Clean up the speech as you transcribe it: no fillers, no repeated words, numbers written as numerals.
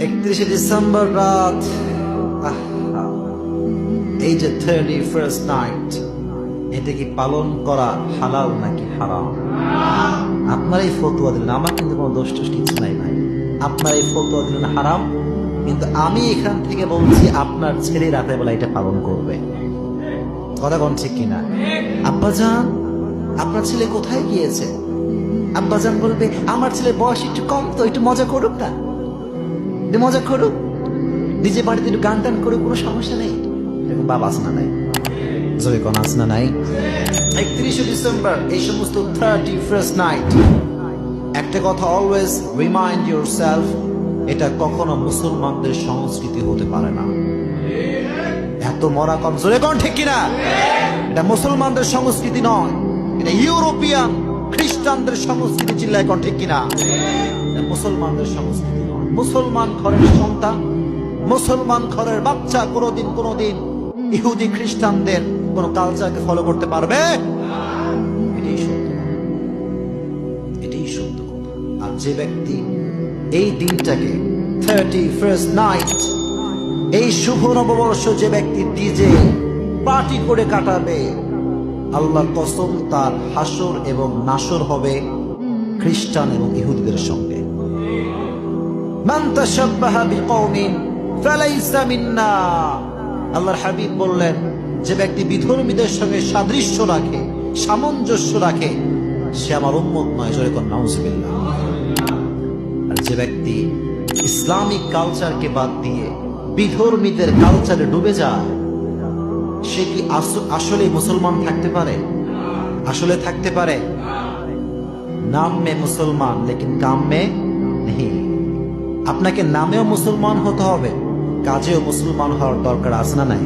31 December রাত, এই যে 31st নাইট, এটা কি পালন করা হালাল নাকি হারাম? আপনার এই ফতোয়া দিলেন, আমার কিন্তু কোনো দোষ টোষ কিছু নাই ভাই। আপনার এই ফতোয়া দিলেন হারাম, কিন্তু আমি এখান থেকে বলছি আপনার ছেলে রাতের বেলা এটা পালন করবে। কথা কোন ঠিক কিনা? আব্বাজান, আপনার ছেলে কোথায় গিয়েছে? আব্বাজান বলবে আমার ছেলে বয়স একটু কম, তো একটু মজা করুক না, একটু মজা করুক, নিজে বাড়িতে একটু গান টান করুক, কোনো সমস্যা নেই। এরকম বাবা আছে না নাই? জয় কোন আছে না নাই? 31 ডিসেম্বর, এই সমস্ত 31st নাইট, একটা কথা অলওয়েজ রিমাইন্ড ইউরসেলফ, এটা কখনো মুসলমানদের সংস্কৃতি হতে পারে না। এত মরা কম, জোরে কোন ঠিক কিনা? এটা মুসলমানদের সংস্কৃতি নয়, এটা ইউরোপিয়ান খ্রিস্টানদের সংস্কৃতি। চিল্লায় কোন ঠিক কিনা? এটা মুসলমানদের সংস্কৃতি নয়। মুসলমান ঘরের সন্তান, মুসলমান ঘরের বাচ্চা কোনোদিন ইহুদি খ্রিস্টানদের কোন কালচারকে ফলো করতে পারবে? এটাই সত্য, এটাই সত্য কথা। আর যে ব্যক্তি এই দিনটাকে 31st নাইট, এই শুভ নববর্ষ যে ব্যক্তি ডিজে পার্টি করে কাটাবে, আল্লাহ কসম তার হাসর এবং নাসর হবে খ্রিস্টান এবং ইহুদিদের সঙ্গে। মান তাশাব্বাহা বিকওমিন ফালাইসা মিন্না। আল্লাহর হাবিব বললেন, যে ব্যক্তি বিধর্মীদের সঙ্গে সাদৃশ্য রাখে, সামঞ্জস্য রাখে, সে আমার উম্মত নয়। জোরে কোন নাউজুবিল্লাহ। আর যে ব্যক্তি ইসলামিক কালচারকে বাদ দিয়ে বিধর্মীদের কালচারে ডুবে যায়, সে কি আসলে মুসলমান থাকতে পারে? আসলে থাকতে পারে? নাম মে মুসলমান, লেকিন কাম মে নেই। আপনাকে নামেও মুসলমান হতে হবে, কাজেও মুসলমান হওয়ার দরকার আছে না নাই?